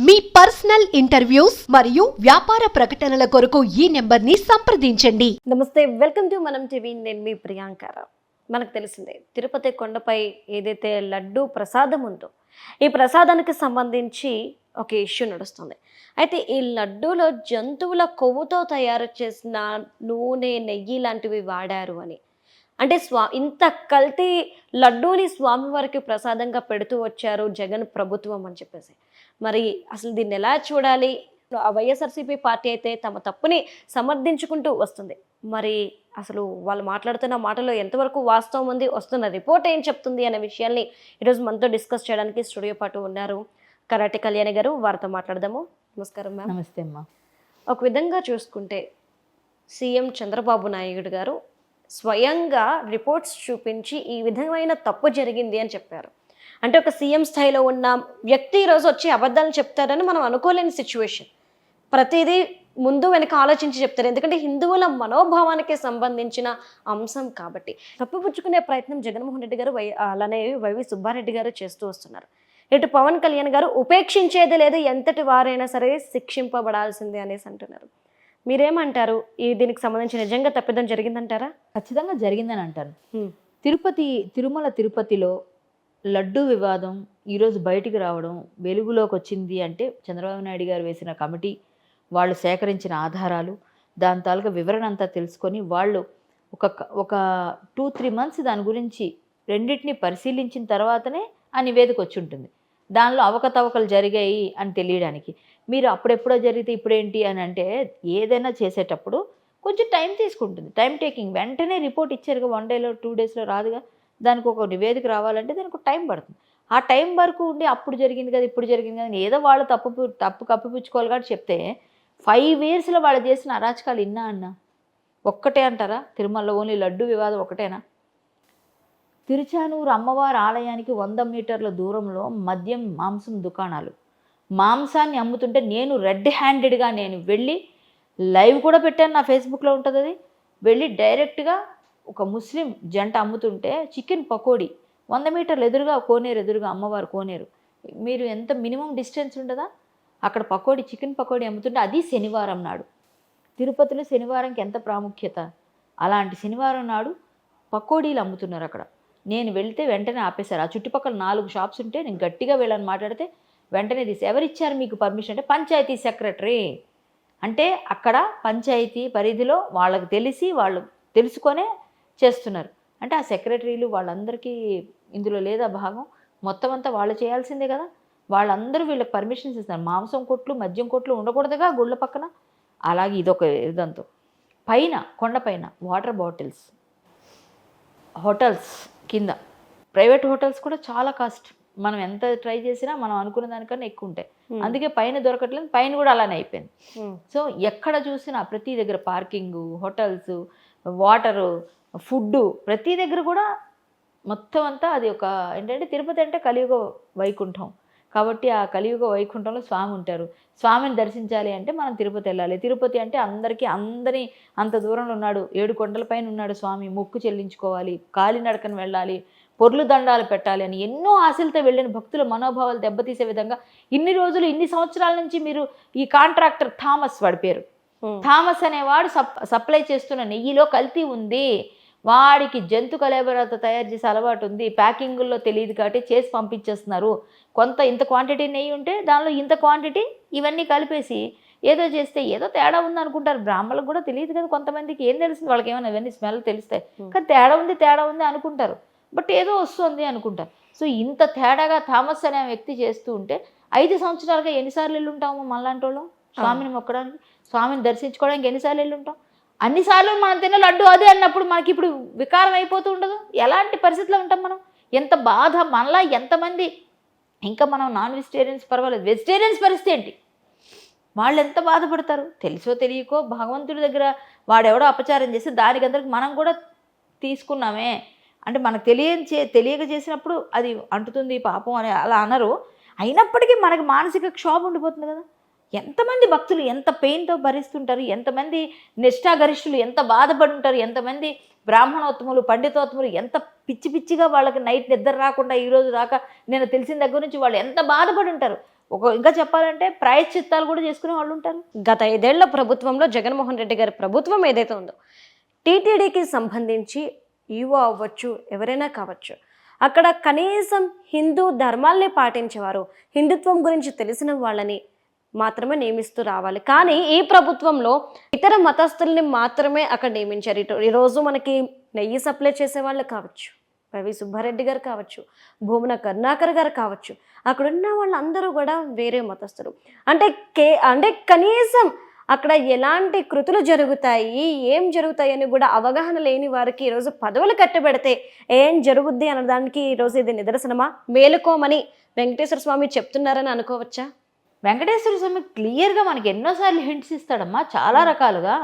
మీ personal interviews మరియు వ్యాపార ప్రకటనల కొరకు ఈ నెంబర్ని సంప్రదించండి. నమస్తే, వెల్కమ్ టు మనం టీవీ. నేను మీ ప్రియాంకర. మనకు తెలిసిందే, తిరుపతి కొండపై ఏదైతే లడ్డు ప్రసాదం ఉందో, ఈ ప్రసాదానికి సంబంధించి ఒక ఇష్యూ నడుస్తుంది. అయితే ఈ లడ్డూలో జంతువుల కొవ్వుతో తయారు చేసిన నూనె, నెయ్యి లాంటివి వాడారు అని, అంటే ఇంత కల్తీ లడ్డూని స్వామివారికి ప్రసాదంగా పెడుతూ వచ్చారు జగన్ ప్రభుత్వం అని చెప్పేసి. మరి అసలు దీన్ని ఎలా చూడాలి? ఆ వైఎస్ఆర్సీపీ పార్టీ అయితే తమ తప్పుని సమర్థించుకుంటూ వస్తుంది. మరి అసలు వాళ్ళు మాట్లాడుతున్న మాటలో ఎంతవరకు వాస్తవం ఉంది, వస్తున్న రిపోర్ట్ ఏం చెప్తుంది అనే విషయాల్ని ఈరోజు మనతో డిస్కస్ చేయడానికి స్టూడియో పాటు ఉన్నారు కరాటి కళ్యాణి గారు. వారితో మాట్లాడదాము. నమస్కారం మ్యామ్. నమస్తే అమ్మా. ఒక విధంగా చూసుకుంటే సీఎం చంద్రబాబు నాయుడు గారు స్వయంగా రిపోర్ట్స్ చూపించి ఈ విధమైన తప్పు జరిగింది అని చెప్పారు. అంటే ఒక సీఎం స్థాయిలో ఉన్న వ్యక్తి ఈరోజు వచ్చి అబద్ధాలు చెప్తారని మనం అనుకోలేని సిచ్యువేషన్. ప్రతిదీ ముందు వెనక ఆలోచించి చెప్తారు, ఎందుకంటే హిందువుల మనోభావానికి సంబంధించిన అంశం కాబట్టి. తప్పుపుచ్చుకునే ప్రయత్నం జగన్మోహన్ రెడ్డి గారు అలానే వైవి సుబ్బారెడ్డి గారు చేస్తూ వస్తున్నారు. ఇటు పవన్ కళ్యాణ్ గారు ఉపేక్షించేది లేదు, ఎంతటి వారైనా సరే శిక్షింపబడాల్సిందే అనేసి అంటున్నారు. మీరేమంటారు? దీనికి సంబంధించి నిజంగా తప్పిదం జరిగిందంటారా? ఖచ్చితంగా జరిగిందని అంటాను. తిరుమల తిరుపతిలో లడ్డు వివాదం ఈరోజు బయటికి రావడం, వెలుగులోకి వచ్చింది అంటే చంద్రబాబు నాయుడు గారు వేసిన కమిటీ, వాళ్ళు సేకరించిన ఆధారాలు, దాని తాలూకా వివరణ అంతా తెలుసుకొని వాళ్ళు ఒక 2-3 months దాని గురించి రెండింటిని పరిశీలించిన తర్వాతనే ఆ నివేదిక వచ్చి ఉంటుంది. దానిలో అవకతవకలు జరిగాయి అని తెలియడానికి. మీరు అప్పుడెప్పుడో జరిగితే ఇప్పుడేంటి అని అంటే, ఏదైనా చేసేటప్పుడు కొంచెం టైం తీసుకుంటుంది. Time taking. వెంటనే రిపోర్ట్ ఇచ్చారుగా, 1 dayలో 2 daysలో రాదుగా. దానికి ఒక నివేదిక రావాలంటే దానికి ఒక టైం పడుతుంది. ఆ టైం వరకు ఉండి అప్పుడు జరిగింది కదా, ఇప్పుడు జరిగింది కదా, ఏదో వాళ్ళు తప్పు కప్పిపుచ్చుకోవాలి కాబట్టి చెప్తే 5 yearsలో వాళ్ళు చేసిన అరాచకాలు ఇన్నా అన్నా ఒక్కటే అంటారా? తిరుమలలో ఓన్లీ లడ్డు వివాదం ఒకటేనా? తిరుచానూరు అమ్మవారి ఆలయానికి 100 మీటర్ల దూరంలో మద్యం, మాంసం దుకాణాలు, మాంసాన్ని అమ్ముతుంటే నేను రెడ్ హ్యాండెడ్గా నేను వెళ్ళి లైవ్ కూడా పెట్టాను, నా ఫేస్బుక్లో ఉంటుంది అది. వెళ్ళి డైరెక్ట్గా ఒక ముస్లిం జంట అమ్ముతుంటే చికెన్ పకోడీ 100 మీటర్లు ఎదురుగా, కోనేరు ఎదురుగా అమ్మవారు కోనేరు, మీరు ఎంత మినిమం డిస్టెన్స్ ఉండదా అక్కడ పకోడీ, చికెన్ పకోడీ అమ్ముతుంటే, అది శనివారం నాడు. తిరుపతిలో శనివారంకి ఎంత ప్రాముఖ్యత, అలాంటి శనివారం నాడు పకోడీలు అమ్ముతున్నారు అక్కడ. నేను వెళ్తే వెంటనే ఆపేశారు. ఆ చుట్టుపక్కల 4 షాప్స్ ఉంటే నేను గట్టిగా వెళ్ళని మాట్లాడితే వెంటనే తీసి, ఎవరిచ్చారు మీకు పర్మిషన్ అంటే పంచాయతీ సెక్రటరీ. అంటే అక్కడ పంచాయతీ పరిధిలో వాళ్ళకి తెలిసి, వాళ్ళు తెలుసుకొనే చేస్తున్నారు. అంటే ఆ సెక్రటరీలు వాళ్ళందరికీ ఇందులో లేదా భాగం, మొత్తం అంతా వాళ్ళు చేయాల్సిందే కదా. వాళ్ళందరూ వీళ్ళకి పర్మిషన్స్ ఇస్తున్నారు. మాంసం కొట్లు, మద్యం కొట్లు ఉండకూడదుగా గుళ్ళ పక్కన. అలాగే ఇదొక ఇదంతో పైన కొండపైన వాటర్ బాటిల్స్, హోటల్స్ కింద, ప్రైవేట్ హోటల్స్ కూడా చాలా కాస్ట్. మనం ఎంత ట్రై చేసినా మనం అనుకున్న దానికన్నా ఎక్కువ ఉంటాయి. అందుకే పైన దొరకట్లేదు, పైన కూడా అలానే అయిపోయింది. సో ఎక్కడ చూసినా ప్రతి దగ్గర పార్కింగు, హోటల్స్, వాటరు, ఫుడ్డు, ప్రతి దగ్గర కూడా మొత్తం అంతా అది ఒక ఏంటంటే, తిరుపతి అంటే కలియుగ వైకుంఠం కాబట్టి ఆ కలియుగ వైకుంఠంలో స్వామి ఉంటారు. స్వామిని దర్శించాలి అంటే మనం తిరుపతి వెళ్ళాలి. తిరుపతి అంటే అందరినీ అంత దూరంలో ఉన్నాడు, 7 కొండల పైన ఉన్నాడు స్వామి, మొక్కు చెల్లించుకోవాలి, కాలినడకను వెళ్ళాలి, పొర్లు దండాలు పెట్టాలి అని ఎన్నో ఆశలతో వెళ్ళిన భక్తుల మనోభావాలు దెబ్బతీసే విధంగా ఇన్ని రోజులు, ఇన్ని సంవత్సరాల నుంచి మీరు ఈ కాంట్రాక్టర్ థామస్, వాడి పేరు థామస్ అనేవాడు సప్లై చేస్తున్న నెయ్యిలో కల్తీ ఉంది, వాడికి జంతు కలేబరాతో తయారు చేసే అలవాటు ఉంది, ప్యాకింగుల్లో తెలియదు కాబట్టి చేసి పంపించేస్తున్నారు. ఇంత క్వాంటిటీ నెయ్యి ఉంటే దానిలో ఇంత క్వాంటిటీ ఇవన్నీ కలిపేసి ఏదో చేస్తే ఏదో తేడా ఉంది అనుకుంటారు. బ్రాహ్మణులకు కూడా తెలియదు కదా, కొంతమందికి ఏం తెలుస్తుంది, వాళ్ళకి ఏమైనా ఇవన్నీ స్మెల్ తెలుస్తాయి కానీ తేడా ఉంది అనుకుంటారు, బట్ ఏదో వస్తుంది అనుకుంటారు. సో ఇంత తేడాగా థామస్ అనే వ్యక్తి చేస్తూ ఉంటే 5 సంవత్సరాలుగా ఎన్నిసార్లు వెళ్ళి ఉంటాము మనలాంటి వాళ్ళం స్వామిని మొక్కడానికి, స్వామిని దర్శించుకోవడానికి ఎన్నిసార్లు వెళ్ళి ఉంటాం? అన్నిసార్లు మనం తిన్న లడ్డు అదే అన్నప్పుడు మనకి ఇప్పుడు వికారం అయిపోతూ ఉండదు? ఎలాంటి పరిస్థితిలో ఉంటాం మనం? ఎంత బాధ మనలా ఎంతమంది. ఇంకా మనం నాన్ వెజిటేరియన్స్ పర్వాలేదు, వెజిటేరియన్స్ పరిస్థితి ఏంటి? వాళ్ళు ఎంత బాధపడతారు? తెలుసో తెలియకో భగవంతుడి దగ్గర వాడెవడో అపచారం చేసి దానికందరికి మనం కూడా తీసుకున్నామే అంటే, మనకు తెలియక చేసినప్పుడు అది అంటుతుంది పాపం అని అలా అనరు. అయినప్పటికీ మనకి మానసిక క్షోభ ఉండిపోతుంది కదా. ఎంతమంది భక్తులు ఎంత పెయిన్తో భరిస్తుంటారు, ఎంతమంది నిష్ఠాగరిష్ఠులు ఎంత బాధపడి ఉంటారు, ఎంతమంది బ్రాహ్మణోత్తములు పండితోత్తములు ఎంత పిచ్చిగా వాళ్ళకి నైట్ నిద్ర రాకుండా ఈరోజు రాక నేను తెలిసిన దగ్గర నుంచి వాళ్ళు ఎంత బాధపడి ఉంటారు. ఇంకా చెప్పాలంటే ప్రాయశ్చిత్తాలు కూడా చేసుకునే వాళ్ళు ఉంటారు. గత 5 ఏళ్ల ప్రభుత్వంలో జగన్మోహన్ రెడ్డి గారి ప్రభుత్వం ఏదైతే ఉందో టీటీడీకి సంబంధించి ఈవో అవ్వచ్చు, ఎవరైనా కావచ్చు, అక్కడ కనీసం హిందూ ధర్మాల్ని పాటించేవారు, హిందుత్వం గురించి తెలిసిన వాళ్ళని మాత్రమే నియమిస్తూ రావాలి. కానీ ఈ ప్రభుత్వంలో ఇతర మతస్థుల్ని మాత్రమే అక్కడ నియమించారు. ఈరోజు మనకి నెయ్యి సప్లై చేసే వాళ్ళు కావచ్చు, వైవి సుబ్బారెడ్డి గారు కావచ్చు, భూమన కరుణాకర్ గారు కావచ్చు, అక్కడున్న వాళ్ళందరూ కూడా వేరే మతస్థులు. అంటే కనీసం అక్కడ ఎలాంటి కృతులు జరుగుతాయి, ఏం జరుగుతాయి అని కూడా అవగాహన లేని వారికి ఈరోజు పదవులు కట్టబెడితే ఏం జరుగుద్ది అనడానికి ఈరోజు ఇది నిదర్శనమా? మేలుకోమని వెంకటేశ్వర స్వామి చెప్తున్నారని అనుకోవచ్చా? వెంకటేశ్వర స్వామి క్లియర్గా మనకి ఎన్నోసార్లు హింట్స్ ఇస్తాడమ్మా, చాలా రకాలుగా.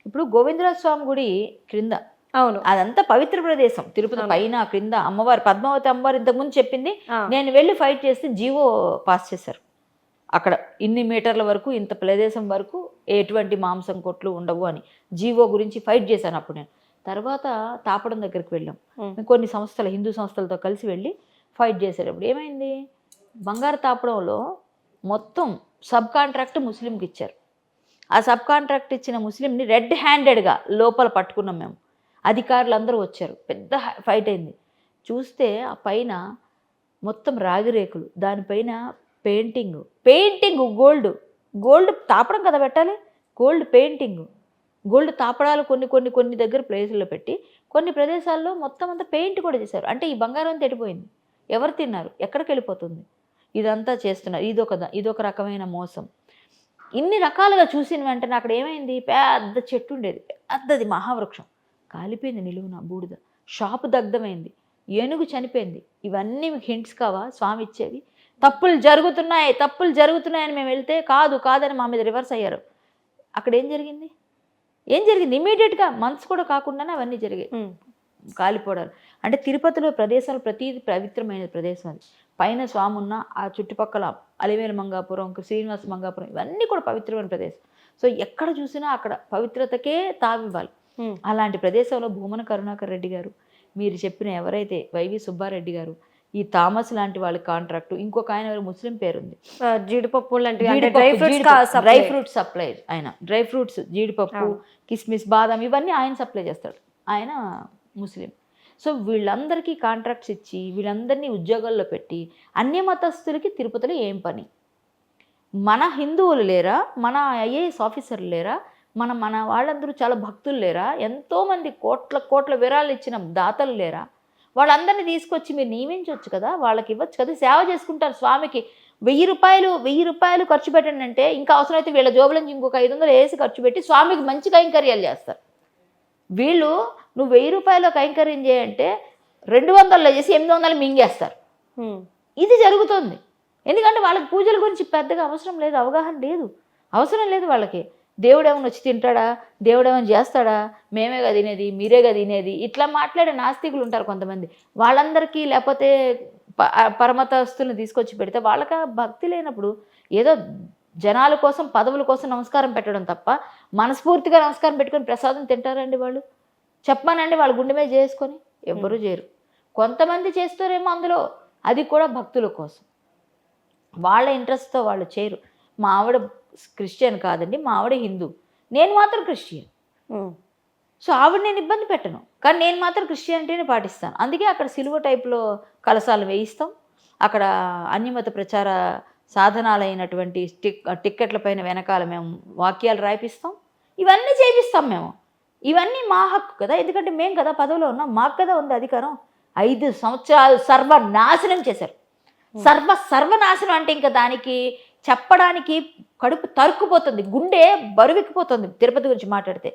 ఇప్పుడు గోవిందరాజ స్వామి గుడి క్రింద, అవును, అదంతా పవిత్ర ప్రదేశం. తిరుపతి పైన క్రింద అమ్మవారు, పద్మావతి అమ్మవారు ఇంతకుముందు చెప్పింది. నేను వెళ్ళి ఫైట్ చేస్తే జీవో పాస్ చేశారు. అక్కడ ఇన్ని మీటర్ల వరకు, ఇంత ప్రదేశం వరకు ఎటువంటి మాంసం కొట్లు ఉండవు అని జీవో గురించి ఫైట్ చేశాను అప్పుడు నేను. తర్వాత తాపడం దగ్గరికి వెళ్ళాం, కొన్ని సంస్థలు, హిందూ సంస్థలతో కలిసి వెళ్ళి ఫైట్ చేసేటప్పుడు ఏమైంది, బంగారు తాపడంలో మొత్తం సబ్ కాంట్రాక్ట్ ముస్లింకి ఇచ్చారు. ఆ సబ్ కాంట్రాక్ట్ ఇచ్చిన ముస్లింని రెడ్ హ్యాండెడ్గా లోపల పట్టుకున్నాం మేము. అధికారులు అందరూ వచ్చారు, పెద్ద ఫైట్ అయింది. చూస్తే ఆ పైన మొత్తం రాగిరేకులు, దానిపైన పెయింటింగ్ గోల్డ్ తాపడం కదా పెట్టాలి, గోల్డ్ తాపడాలు కొన్ని దగ్గర ప్లేసుల్లో పెట్టి, కొన్ని ప్రదేశాల్లో మొత్తం అంతా పెయింట్ కూడా చేశారు. అంటే ఈ బంగారం అంతా ఎడిపోయింది, ఎవరు తిన్నారు, ఎక్కడికి వెళ్ళిపోతుంది, ఇదంతా చేస్తున్నారు. ఇదొక రకమైన మోసం. ఇన్ని రకాలుగా చూసిన వెంటనే అక్కడ ఏమైంది, పెద్ద చెట్టు ఉండేది, పెద్దది మహావృక్షం, కాలిపోయింది నిలువున, బూడిద, షాపు దగ్ధమైంది, ఏనుగు చనిపోయింది. ఇవన్నీ మీకు హింట్స్ కావా స్వామి ఇచ్చేవి? తప్పులు జరుగుతున్నాయని మేము వెళ్తే కాదని మా మీద రివర్స్ అయ్యారు. అక్కడ ఏం జరిగింది? ఇమీడియట్గా మంత్స్ కూడా కాకుండానే అవన్నీ జరిగాయి, కాలిపోవడాలు. అంటే తిరుపతిలో ప్రదేశాలు ప్రతిది పవిత్రమైన ప్రదేశం. అది పైన స్వామి ఉన్న ఆ చుట్టుపక్కల అలివేలు మంగాపురం, శ్రీనివాస మంగాపురం, ఇవన్నీ కూడా పవిత్రమైన ప్రదేశం. సో ఎక్కడ చూసినా అక్కడ పవిత్రతకే తావివ్వాలి. అలాంటి ప్రదేశంలో భూమన కరుణాకర్ రెడ్డి గారు, మీరు చెప్పిన ఎవరైతే వైవి సుబ్బారెడ్డి గారు, ఈ థామస్ లాంటి వాళ్ళ కాంట్రాక్టు, ఇంకొక ఆయన ముస్లిం పేరుంది, జీడిపప్పు లాంటి డ్రై ఫ్రూట్ సప్లై, ఆయన డ్రై ఫ్రూట్స్, జీడిపప్పు, కిస్మిస్, బాదం, ఇవన్నీ ఆయన సప్లై చేస్తాడు, ఆయన ముస్లిం. సో వీళ్ళందరికీ కాంట్రాక్ట్స్ ఇచ్చి వీళ్ళందరినీ ఉద్యోగాల్లో పెట్టి అన్య మతస్థులకి తిరుపతిలో ఏం పని? మన హిందువులు లేరా? మన ఐఏఎస్ ఆఫీసర్లు లేరా? మన వాళ్ళందరూ చాలా భక్తులు లేరా? ఎంతోమంది కోట్ల విరాళాలు ఇచ్చిన దాతలు లేరా? వాళ్ళందరినీ తీసుకొచ్చి మీరు నియమించవచ్చు కదా, వాళ్ళకి ఇవ్వచ్చు కదా, సేవ చేసుకుంటారు. స్వామికి 1000 రూపాయలు ఖర్చు పెట్టండి అంటే ఇంకా అవసరమైతే వీళ్ళ జోబుల నుంచి ఇంకొక 500 వేసి ఖర్చు పెట్టి స్వామికి మంచి కైంకర్యాలు చేస్తారు. వీళ్ళు నువ్వు 1000 రూపాయలు కైంకర్యం చేయంటే 200 చేసి 800 మింగేస్తారు. ఇది జరుగుతుంది. ఎందుకంటే వాళ్ళకి పూజల గురించి పెద్దగా అవసరం లేదు, అవగాహన లేదు, అవసరం లేదు వాళ్ళకి. దేవుడు ఏమైనా వచ్చి తింటాడా, దేవుడు ఏమైనా చేస్తాడా, మేమేగా తినేది, మీరేగా తినేది, ఇట్లా మాట్లాడే నాస్తికులు ఉంటారు కొంతమంది. వాళ్ళందరికీ లేకపోతే పరమతస్తులను తీసుకొచ్చి పెడితే వాళ్ళకి భక్తి లేనప్పుడు ఏదో జనాల కోసం, పదవుల కోసం నమస్కారం పెట్టడం తప్ప మనస్ఫూర్తిగా నమస్కారం పెట్టుకొని ప్రసాదం తింటారండి వాళ్ళు? చెప్పానండి, వాళ్ళ గుండె మీద చేసుకొని ఎవ్వరూ చేయరు. కొంతమంది చేస్తారేమో అందులో, అది కూడా భక్తుల కోసం, వాళ్ళ ఇంట్రెస్ట్తో వాళ్ళు చేయరు. మా ఆవిడ క్రిస్టియన్ కాదండి, మా ఆవిడ హిందూ, నేను మాత్రం క్రిస్టియన్. సో ఆవిడ నేను ఇబ్బంది పెట్టను, కానీ నేను మాత్రం క్రిస్టియానిటీని పాటిస్తాను. అందుకే అక్కడ సిలువ టైప్లో కలశాలు వేయిస్తాం, అక్కడ అన్యమత ప్రచార సాధనాలైనటువంటి టిక్కెట్ల పైన వెనకాల మేము వాక్యాలు రాయిపిస్తాం, ఇవన్నీ చేపిస్తాం మేము. ఇవన్నీ మా హక్కు కదా, ఎందుకంటే మేము కదా పదవిలో ఉన్నాం, మాకు కదా ఉంది అధికారం. 5 సంవత్సరాలు సర్వనాశనం చేశారు. సర్వనాశనం అంటే ఇంకా దానికి చెప్పడానికి కడుపు తరుక్కుపోతుంది, గుండె బరువెక్కిపోతుంది. తిరుపతి గురించి మాట్లాడితే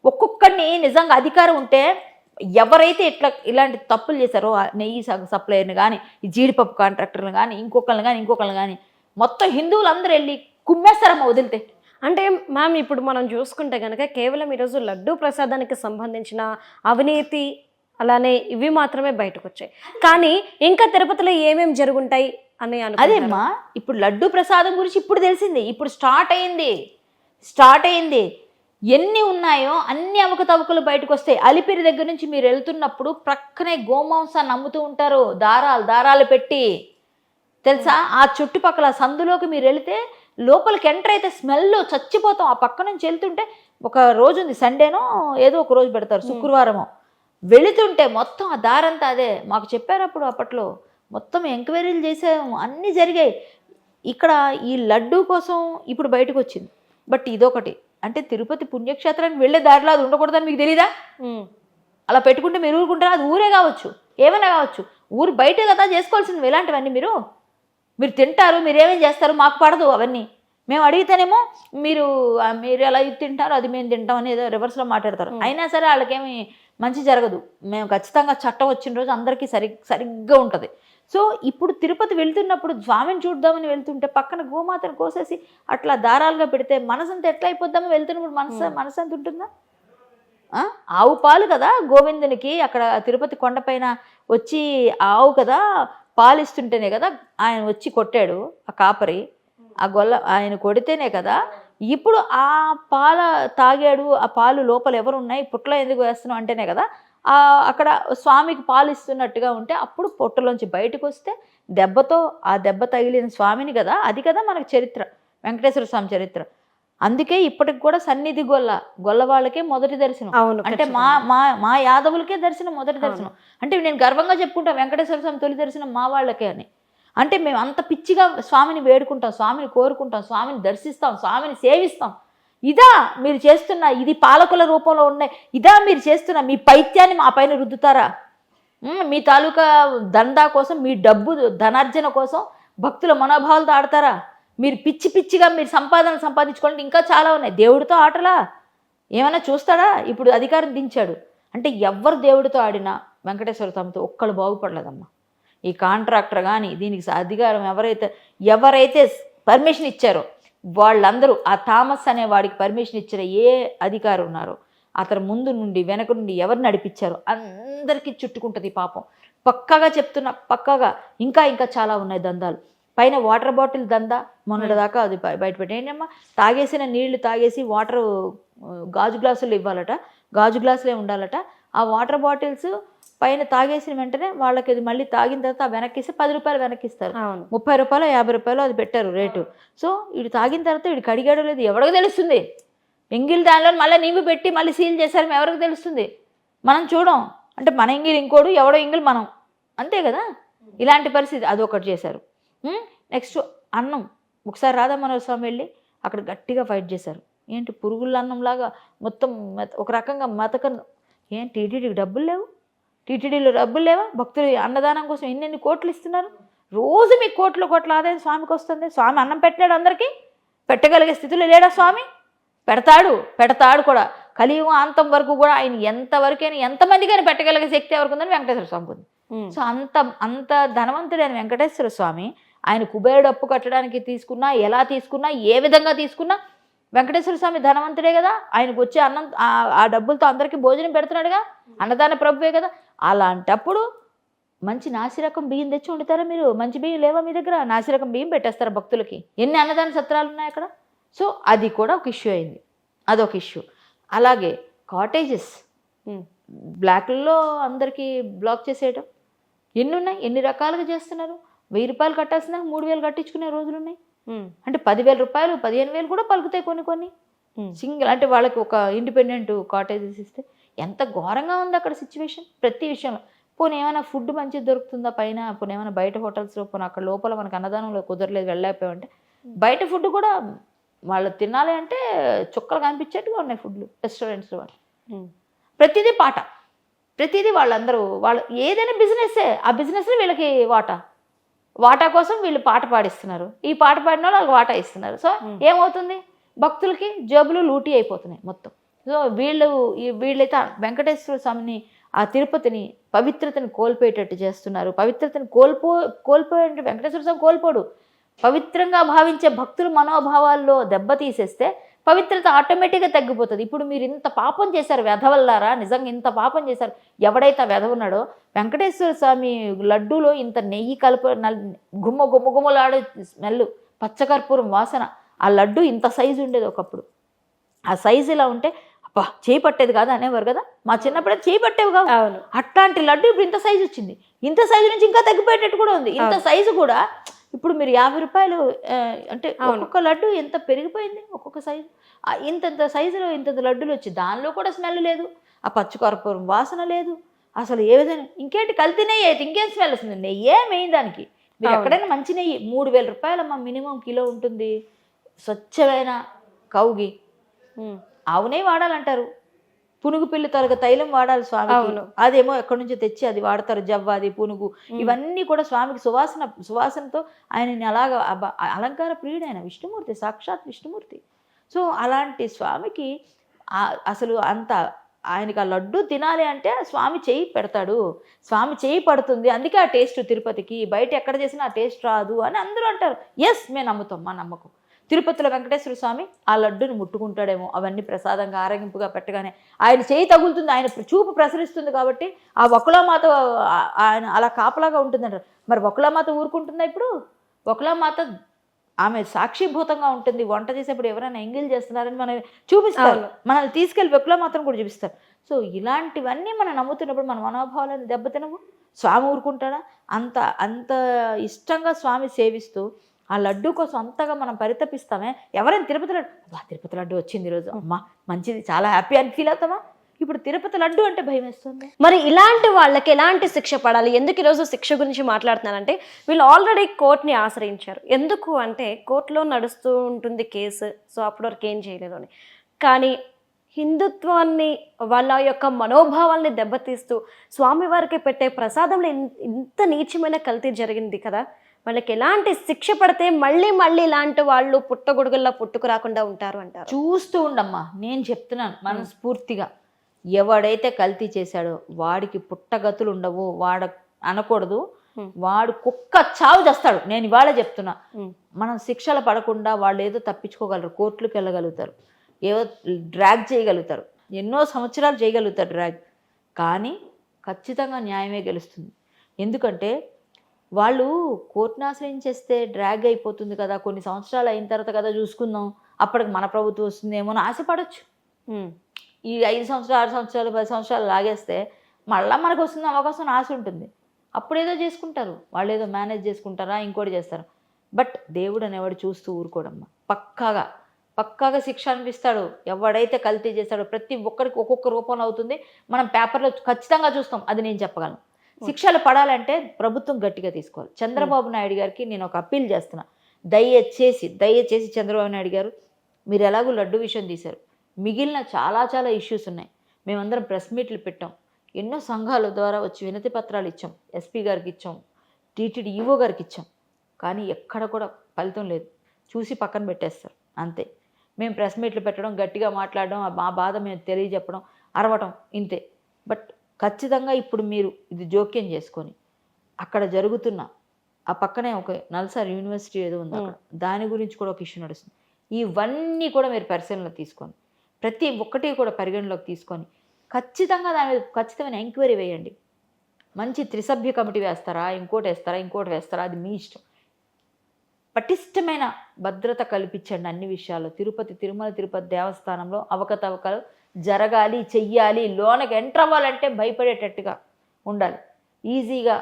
ఒక్కొక్కడిని నిజంగా అధికారం ఉంటే ఎవరైతే ఇలాంటి తప్పులు చేశారో, నెయ్యి సప్లైర్ని కానీ, ఈ జీడిపప్పు కాంట్రాక్టర్లు కానీ, ఇంకొకళ్ళని కానీ మొత్తం హిందువులందరూ వెళ్ళి కుమ్మేస్తారమ్మ వదిలితే. అంటే మ్యామ్, ఇప్పుడు మనం చూసుకుంటే కనుక కేవలం ఈరోజు లడ్డూ ప్రసాదానికి సంబంధించిన అవినీతి అలానే ఇవి మాత్రమే బయటకు వచ్చాయి, కానీ ఇంకా తిరుపతిలో ఏమేమి జరుగుంటాయి అని అదేమ్మా. ఇప్పుడు లడ్డూ ప్రసాదం గురించి ఇప్పుడు తెలిసింది, ఇప్పుడు స్టార్ట్ అయింది. ఎన్ని ఉన్నాయో అన్ని అవకతవకలు బయటకు వస్తాయి. అలిపిరి దగ్గర నుంచి మీరు వెళ్తున్నప్పుడు ప్రక్కనే గోమాంసాన్ని అమ్ముతూ ఉంటారు, దారాలు పెట్టి. తెలుసా? ఆ చుట్టుపక్కల సందులోకి మీరు వెళితే లోపలికి ఎంటర్ అయితే స్మెల్ చచ్చిపోతాం. ఆ పక్క నుంచి వెళ్తుంటే ఒక రోజు ఉంది, సండేనో ఏదో ఒక రోజు పెడతారు, శుక్రవారమో, వెళుతుంటే మొత్తం ఆ దారంతా అదే. మాకు చెప్పారు అప్పుడు, అప్పట్లో మొత్తం ఎంక్వైరీలు చేసాము, అన్నీ జరిగాయి. ఇక్కడ ఈ లడ్డూ కోసం ఇప్పుడు బయటకు వచ్చింది. బట్ ఇదొకటి అంటే తిరుపతి పుణ్యక్షేత్రానికి వెళ్ళే దారిలో అది ఉండకూడదని మీకు తెలీదా? అలా పెట్టుకుంటే మీరు ఊరుకుంటారా? అది ఊరే కావచ్చు, ఏమైనా కావచ్చు, ఊరు బయటే కదా చేసుకోవాల్సినవి ఇలాంటివన్నీ. మీరు తింటారు, మీరు ఏమేం చేస్తారు, మాకు పడదు అవన్నీ. మేము అడిగితేనేమో మీరు ఎలా ఇది తింటారు, అది మేము తింటాం అనేది రివర్స్లో మాట్లాడతారు. అయినా సరే వాళ్ళకేమి మంచి జరగదు. మేము ఖచ్చితంగా చట్టం వచ్చిన రోజు అందరికీ సరిగ్గా ఉంటుంది. సో ఇప్పుడు తిరుపతి వెళ్తున్నప్పుడు స్వామిని చూద్దామని వెళ్తుంటే పక్కన గోమాతను కోసేసి అట్లా దారాలుగా పెడితే మనసంతా ఎట్లా అయిపోద్దామో వెళ్తున్నప్పుడు మనసు అంత ఉంటుందా? ఆవు పాలు కదా గోవిందునికి అక్కడ తిరుపతి కొండపైన వచ్చి ఆవు కదా పాలు ఇస్తుంటేనే కదా ఆయన వచ్చి కొట్టాడు ఆ కాపరి, ఆ గొల్ల ఆయన కొడితేనే కదా ఇప్పుడు ఆ పాల తాగాడు. ఆ పాలు లోపల ఎవరు ఉన్నాయి, పుట్టలో ఎందుకు వేస్తున్నావు అంటేనే కదా అక్కడ స్వామికి పాలు ఇస్తున్నట్టుగా ఉంటే అప్పుడు పొట్టలోంచి బయటకు వస్తే ఆ దెబ్బ తగిలిన స్వామిని కదా, అది కదా మనకు చరిత్ర, వెంకటేశ్వర స్వామి చరిత్ర. అందుకే ఇప్పటికి కూడా సన్నిధి గొల్ల వాళ్ళకే మొదటి దర్శనం. అంటే మా యాదవులకే దర్శనం, మొదటి దర్శనం. అంటే నేను గర్వంగా చెప్పుకుంటా వెంకటేశ్వర స్వామి తొలి దర్శనం మా వాళ్ళకే అని. అంటే మేము అంత పిచ్చిగా స్వామిని వేడుకుంటాం, స్వామిని కోరుకుంటాం, స్వామిని దర్శిస్తాం, స్వామిని సేవిస్తాం. ఇదా మీరు చేస్తున్న, ఇది పాలకుల రూపంలో ఉన్నాయి, ఇదా మీరు చేస్తున్న మీ పైత్యాన్ని మా పైన రుద్దుతారా? మీ తాలూకా దందా కోసం, మీ డబ్బు ధనార్జన కోసం భక్తుల మనోభావాలతో ఆడతారా? మీరు పిచ్చిగా మీరు సంపాదించుకోండి, ఇంకా చాలా ఉన్నాయి. దేవుడితో ఆటలా ఏమైనా చూస్తాడా? ఇప్పుడు అధికారం దించాడు అంటే ఎవరు దేవుడితో ఆడినా వెంకటేశ్వర స్వామితో ఒక్కళ్ళు బాగుపడలేదమ్మా. ఈ కాంట్రాక్టర్ కానీ దీనికి అధికారం ఎవరైతే పర్మిషన్ ఇచ్చారో వాళ్ళందరూ, ఆ థామస్ అనే వాడికి పర్మిషన్ ఇచ్చిన ఏ అధికారి ఉన్నారో అతను ముందు నుండి వెనక నుండి ఎవరు నడిపించారో అందరికీ చుట్టుకుంటుంది పాపం. పక్కాగా చెప్తున్నా, పక్కాగా ఇంకా చాలా ఉన్నాయి దందాలు. పైన వాటర్ బాటిల్ దందా మొన్నటిదాకా అది బయటపెట్టి ఏంటమ్మా, తాగేసిన నీళ్లు తాగేసి వాటర్ గాజు గ్లాసులు ఇవ్వాలట, గాజు గ్లాసులే ఉండాలట. ఆ వాటర్ బాటిల్స్ పైన తాగేసిన వెంటనే వాళ్ళకి అది మళ్ళీ తాగిన తర్వాత వెనక్కిస్తే 10 రూపాయలు వెనక్కిస్తారు. 30 రూపాయలు 50 రూపాయలు అది పెట్టారు రేటు. సో వీడు తాగిన తర్వాత వీడికి అడిగాడో లేదు ఎవరికి తెలుస్తుంది? ఎంగిల్ దానిలో మళ్ళీ నీవు పెట్టి మళ్ళీ సీల్ చేశారు, ఎవరికి తెలుస్తుంది? మనం చూడం. అంటే మన ఎంగిల్ ఇంకోడు, ఎవడో ఎంగిల్ మనం, అంతే కదా. ఇలాంటి పరిస్థితి అదొకటి చేశారు. నెక్స్ట్ అన్నం, ఒకసారి రాధామనోహర స్వామి వెళ్ళి అక్కడ గట్టిగా ఫైట్ చేశారు. ఏంటి పురుగుల అన్నంలాగా మొత్తం ఒక రకంగా మతకన్ను. టీటీడీకి డబ్బులు లేవు, టీటీడీలో డబ్బులు లేవా? భక్తులు అన్నదానం కోసం ఎన్ని కోట్లు ఇస్తున్నారు, రోజు మీకు కోట్ల ఆదాయం స్వామికి వస్తుంది. స్వామి అన్నం పెట్టాడు, అందరికీ పెట్టగలిగే స్థితిలో లేడా స్వామి? పెడతాడు కూడా. కలియుగం అంతం వరకు కూడా ఆయన ఎంతవరకైనా ఎంతమందికైనా పెట్టగలిగే శక్తి ఎవరికి ఉందని వెంకటేశ్వర స్వామికి ఉంది. సో అంత ధనవంతుడైన వెంకటేశ్వర స్వామి ఆయన కుబేరుడు అప్పు కట్టడానికి తీసుకున్నా, ఎలా తీసుకున్నా, ఏ విధంగా తీసుకున్నా వెంకటేశ్వర స్వామి ధనవంతుడే కదా. ఆయనకు వచ్చే అన్నం ఆ డబ్బులతో అందరికీ భోజనం పెడుతున్నాడుగా, అన్నదాన ప్రభువే కదా. అలాంటప్పుడు మంచి నాసిరకం బియ్యం తెచ్చి వండుతారా మీరు? మంచి బియ్యం లేవా మీ దగ్గర? నాసిరకం బియ్యం పెట్టేస్తారా భక్తులకి? ఎన్ని అన్నదాన సత్రాలు ఉన్నాయి అక్కడ. సో అది కూడా ఒక ఇష్యూ అయింది, అదొక ఇష్యూ. అలాగే కాటేజెస్ బ్లాక్లలో అందరికీ బ్లాక్ చేసేయటం ఎన్ని ఉన్నాయి, ఎన్ని రకాలుగా చేస్తున్నారు. 1000 రూపాయలు కట్టాల్సిన 3000 కట్టించుకునే రోజులు ఉన్నాయి. అంటే 10,000 రూపాయలు 15,000 కూడా పలుకుతాయి కొన్ని సింగిల్. అంటే వాళ్ళకి ఒక ఇండిపెండెంట్ కాటేజెస్ ఇస్తే ఎంత ఘోరంగా ఉంది అక్కడ సిచ్యువేషన్ ప్రతి విషయంలో. పోనీ ఏమైనా ఫుడ్ మంచిగా దొరుకుతుందా పైన? పోనీ ఏమైనా బయట హోటల్స్లో, పోనీ అక్కడ లోపల మనకు అన్నదానంలో కుదరలేదు వెళ్ళలేకపోయామంటే బయట ఫుడ్ కూడా వాళ్ళు తినాలి అంటే చుక్కలు కనిపించేట్టుగా ఉన్నాయి ఫుడ్లు రెస్టారెంట్స్లో. వాళ్ళు ప్రతిదీ పాట, ప్రతిదీ వాళ్ళు ఏదైనా బిజినెస్సే, ఆ బిజినెస్లో వీళ్ళకి వాటా కోసం వీళ్ళు పాట పాడిస్తున్నారు. ఈ పాట పాడిన వాళ్ళకి వాటా ఇస్తున్నారు. సో ఏమవుతుంది, భక్తులకి జేబులు లూటీ అయిపోతున్నాయి మొత్తం. సో వీళ్ళైతే వెంకటేశ్వర స్వామిని, ఆ తిరుపతిని పవిత్రతను కోల్పోయేటట్టు చేస్తున్నారు. పవిత్రతను కోల్పోయేంటి వెంకటేశ్వర స్వామి కోల్పోడు. పవిత్రంగా భావించే భక్తుల మనోభావాల్లో దెబ్బతీసేస్తే పవిత్రత ఆటోమేటిక్గా తగ్గిపోతుంది. ఇప్పుడు మీరు ఇంత పాపం చేశారు వెధవల్లారా, నిజంగా ఇంత పాపం చేశారు. ఎవడైతే వెధవ ఉన్నాడో వెంకటేశ్వర స్వామి లడ్డూలో ఇంత నెయ్యి గుమ్మలాడే స్మెల్, పచ్చకర్పూరం వాసన, ఆ లడ్డు ఇంత సైజు ఉండేది ఒకప్పుడు. ఆ సైజు ఇలా ఉంటే అబ్బా చేయి పట్టేది కాదు అనేవారు కదా. మా చిన్నప్పుడే చేయి పట్టేవి కాదు. అట్లాంటి లడ్డు ఇప్పుడు ఇంత సైజు వచ్చింది. ఇంత సైజు నుంచి ఇంకా తగ్గిపోయేటట్టు కూడా ఉంది. ఇంత సైజు కూడా ఇప్పుడు మీరు 50 రూపాయలు అంటే ఒక్కొక్క లడ్డు ఎంత పెరిగిపోయింది, ఒక్కొక్క సైజు ఇంతంత సైజులో ఇంతంత లడ్డులు వచ్చి దానిలో కూడా స్మెల్ లేదు, ఆ పచ్చికర్పూరం వాసన లేదు, అసలు ఏ విధంగా ఇంకేంటి కల్తీ నెయ్యి అయితే ఇంకేం స్మెల్ వస్తుంది, నెయ్యే మెయిన్ దానికి. మీరు ఎక్కడైనా మంచి నెయ్యి 3000 రూపాయలమ్మా మినిమం కిలో ఉంటుంది, స్వచ్ఛమైన కౌగి ఆవు నెయ్యి వాడాలంటారు, పునుగు పిల్లి తొలగ తైలం వాడాలి స్వామికి, అదేమో ఎక్కడి నుంచో తెచ్చి అది వాడతారు, జవ్వాది పునుగు ఇవన్నీ కూడా స్వామికి సువాసనతో ఆయనని అలాగా అలంకార ప్రియుడు ఆయన, విష్ణుమూర్తి, సాక్షాత్ విష్ణుమూర్తి. సో అలాంటి స్వామికి అసలు అంత ఆయనకి ఆ లడ్డు తినాలి అంటే స్వామి చేయి పెడతాడు, స్వామి చేయి పడుతుంది, అందుకే ఆ టేస్ట్ తిరుపతికి, బయట ఎక్కడ చేసినా ఆ టేస్ట్ రాదు అని అందరూ అంటారు. ఎస్, మేము నమ్ముతాం, మా నమ్మకం. తిరుపతిలో వెంకటేశ్వర స్వామి ఆ లడ్డుని ముట్టుకుంటాడేమో, అవన్నీ ప్రసాదంగా ఆరగింపుగా పెట్టగానే ఆయన చేయి తగులుతుంది, ఆయన చూపు ప్రసరిస్తుంది కాబట్టి ఆ వకులామాత ఆయన అలా కాపలాగా ఉంటుందంటారు. మరి వకులామాత ఊరుకుంటుందా? ఇప్పుడు వకులామాత ఆమె సాక్షిభూతంగా ఉంటుంది, వంట చేసేప్పుడు ఎవరైనా ఎంగిల్ చేస్తున్నారని మనం చూపిస్తారు, మనల్ని తీసుకెళ్ళి వకులామాతను కూడా చూపిస్తారు. సో ఇలాంటివన్నీ మనం నమ్ముతున్నప్పుడు మన మనోభావాలను దెబ్బతినవు, స్వామి ఊరుకుంటాడా? అంత ఇష్టంగా స్వామి సేవిస్తూ ఆ లడ్డు కోసం అంతగా మనం పరితపిస్తామే. ఎవరైనా తిరుపతి లడ్డు, తిరుపతి లడ్డు వచ్చింది ఈరోజు, అమ్మా మంచిది, చాలా హ్యాపీ అని ఫీల్ అవుతామా? ఇప్పుడు తిరుపతి లడ్డు అంటే భయం వేస్తుంది. మరి ఇలాంటి వాళ్ళకి ఎలాంటి శిక్ష పడాలి? ఎందుకు ఈరోజు శిక్ష గురించి మాట్లాడుతున్నానంటే, వీళ్ళు ఆల్రెడీ కోర్టుని ఆశ్రయించారు. ఎందుకు అంటే కోర్టులో నడుస్తూ ఉంటుంది కేసు, సో అప్పటి వరకు ఏం చేయలేదు అని. కానీ హిందుత్వాన్ని, వాళ్ళ యొక్క మనోభావాల్ని దెబ్బతీస్తూ స్వామివారికి పెట్టే ప్రసాదంలో ఇంత నీచమైన కల్తీ జరిగింది కదా, వాళ్ళకి ఎలాంటి శిక్ష పడితే మళ్ళీ ఇలాంటి వాళ్ళు పుట్టగొడుగుల్లా పుట్టుకు రాకుండా ఉంటారు అంటారు? చూస్తూ ఉండమ్మా, నేను చెప్తున్నాను మనస్ఫూర్తిగా, ఎవడైతే కల్తీ చేశాడో వాడికి పుట్టగతులు ఉండవు, వాడు అనకూడదు, వాడు కుక్క చావు చేస్తాడు. నేను ఇవాళ చెప్తున్నా, మనం శిక్షలు పడకుండా వాళ్ళు ఏదో తప్పించుకోగలరు, కోర్టులకు వెళ్ళగలుగుతారు, ఏదో డ్రాగ్ చేయగలుగుతారు, ఎన్నో సంవత్సరాలు చేయగలుగుతారు డ్రాగ్, కానీ ఖచ్చితంగా న్యాయమే గెలుస్తుంది. ఎందుకంటే వాళ్ళు కోర్టును ఆశ్రయించేస్తే డ్రాగ్ అయిపోతుంది కదా, కొన్ని సంవత్సరాలు అయిన తర్వాత కదా చూసుకుందాం, అప్పటికి మన ప్రభుత్వం వస్తుందేమో అని ఆశపడవచ్చు. ఈ 5 సంవత్సరాలు 6 సంవత్సరాలు 10 సంవత్సరాలు లాగేస్తే మళ్ళీ మనకు వస్తుంది అవకాశం, ఆశ ఉంటుంది, అప్పుడు ఏదో చేసుకుంటారు, వాళ్ళు ఏదో మేనేజ్ చేసుకుంటారా, ఇంకోటి చేస్తారు. బట్ దేవుడు అనేవాడు చూస్తూ ఊరుకోడమ్మా, పక్కాగా శిక్ష అనిపిస్తాడు. ఎవడైతే కల్తీ చేస్తాడో ప్రతి ఒక్కరికి ఒక్కొక్క రూపంలో అవుతుంది, మనం పేపర్లో ఖచ్చితంగా చూస్తాం, అది నేను చెప్పగలను. శిక్షలు పడాలంటే ప్రభుత్వం గట్టిగా తీసుకోవాలి. చంద్రబాబు నాయుడు గారికి నేను ఒక అప్పీల్ చేస్తున్నా, దయచేసి చంద్రబాబు నాయుడు గారు, మీరు ఎలాగో లడ్డు విషయం తీశారు, మిగిలిన చాలా ఇష్యూస్ ఉన్నాయి. మేమందరం ప్రెస్ మీట్లు పెట్టాం, ఎన్నో సంఘాల ద్వారా వచ్చి వినతి పత్రాలు ఇచ్చాం, ఎస్పీ గారికి ఇచ్చాం, టీటీడీ ఈవో గారికి ఇచ్చాం, కానీ ఎక్కడ కూడా ఫలితం లేదు, చూసి పక్కన పెట్టేస్తారు అంతే. మేము ప్రెస్ మీట్లు పెట్టడం, గట్టిగా మాట్లాడడం, మా బాధ మేము తెలియజెప్పడం, అరవటం, ఇంతే. బట్ ఖచ్చితంగా ఇప్పుడు మీరు ఇది జోక్యం చేసుకొని అక్కడ జరుగుతున్న ఆ పక్కనే ఒక నల్సార్ యూనివర్సిటీ ఏదో ఉంది అక్కడ, దాని గురించి కూడా ఒక ఇష్యూ నడుస్తుంది. ఇవన్నీ కూడా మీరు పరిశీలనలో తీసుకొని ప్రతి ఒక్కటి కూడా పరిగణలోకి తీసుకొని ఖచ్చితంగా దాని మీద ఖచ్చితమైన ఎంక్వైరీ వేయండి. మంచి త్రిసభ్య కమిటీ వేస్తారా, ఇంకోటి వేస్తారా, అది మీ ఇష్టం. పటిష్టమైన భద్రత కల్పించండి అన్ని విషయాల్లో. తిరుమల తిరుపతి దేవస్థానంలో అవకతవకలు జరగాలి, చెయ్యాలి, లోనకి ఎంటర్ అవ్వాలంటే భయపడేటట్టుగా ఉండాలి, ఈజీగా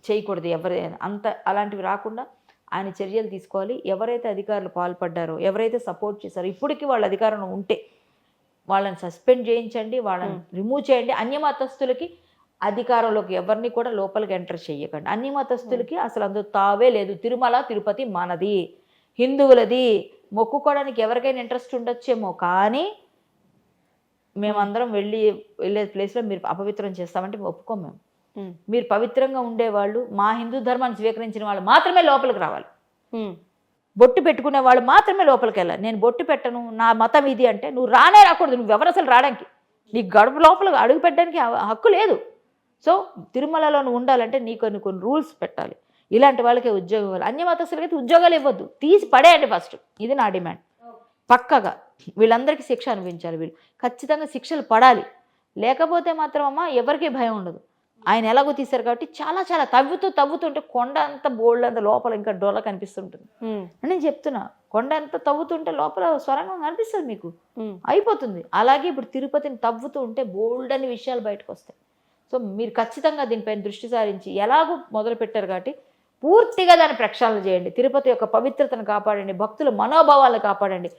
చేయకూడదు ఎవరైనా, అలాంటివి రాకుండా ఆయన చర్యలు తీసుకోవాలి. ఎవరైతే అధికారులు పాల్పడ్డారో, ఎవరైతే సపోర్ట్ చేశారో, ఇప్పటికీ వాళ్ళ అధికారంలో ఉంటే వాళ్ళని సస్పెండ్ చేయించండి, వాళ్ళని రిమూవ్ చేయండి. అన్యమతస్థులకి అధికారంలోకి ఎవరిని కూడా లోపలికి ఎంటర్ చేయకండి. అన్యమతస్థులకి అసలు అందులో తావే లేదు. తిరుమల తిరుపతి మనది, హిందువులది. మొక్కుకోవడానికి ఎవరికైనా ఇంట్రెస్ట్ ఉండొచ్చేమో, కానీ మేమందరం వెళ్ళే ప్లేస్లో మీరు అపవిత్రం చేస్తామంటే ఒప్పుకోం మేము. మీరు పవిత్రంగా ఉండేవాళ్ళు, మా హిందూ ధర్మాన్ని స్వీకరించిన వాళ్ళు మాత్రమే లోపలికి రావాలి. బొట్టు పెట్టుకునే వాళ్ళు మాత్రమే లోపలికి వెళ్ళాలి. నేను బొట్టు పెట్టను, నా మతం ఇది అంటే నువ్వు రాకూడదు. నువ్వు ఎవరు అసలు రావడానికి, నీకు గడప లోపలికి అడుగు పెట్టడానికి హక్కు లేదు. సో తిరుమలలో నువ్వు ఉండాలంటే నీకు కొన్ని రూల్స్ పెట్టాలి. ఇలాంటి వాళ్ళకే ఉద్యోగం ఇవ్వాలి. అన్యమతస్థులకైతే ఉద్యోగాలు ఇవ్వద్దు, తీసి పడేయండి ఫస్ట్. ఇది నా డిమాండ్. పక్కగా వీళ్ళందరికీ శిక్ష అనిపించాలి, వీళ్ళు ఖచ్చితంగా శిక్షలు పడాలి. లేకపోతే మాత్రం అమ్మ ఎవరికీ భయం ఉండదు. ఆయన ఎలాగో తీశారు కాబట్టి చాలా తవ్వుతుంటే కొండ అంత బోల్డ్ అంత లోపల ఇంకా డొల్ల కనిపిస్తుంటుంది. నేను చెప్తున్నా, కొండ అంత తవ్వుతుంటే లోపల స్వరంగం కనిపిస్తుంది మీకు, అయిపోతుంది. అలాగే ఇప్పుడు తిరుపతిని తవ్వుతూ ఉంటే బోల్డ్ అని విషయాలు బయటకు వస్తాయి. సో మీరు ఖచ్చితంగా దీనిపైన దృష్టి సారించి, ఎలాగో మొదలు పెట్టారు కాబట్టి పూర్తిగా దాన్ని ప్రక్షాళన చేయండి. తిరుపతి యొక్క పవిత్రతను కాపాడండి, భక్తుల మనోభావాలను కాపాడండి.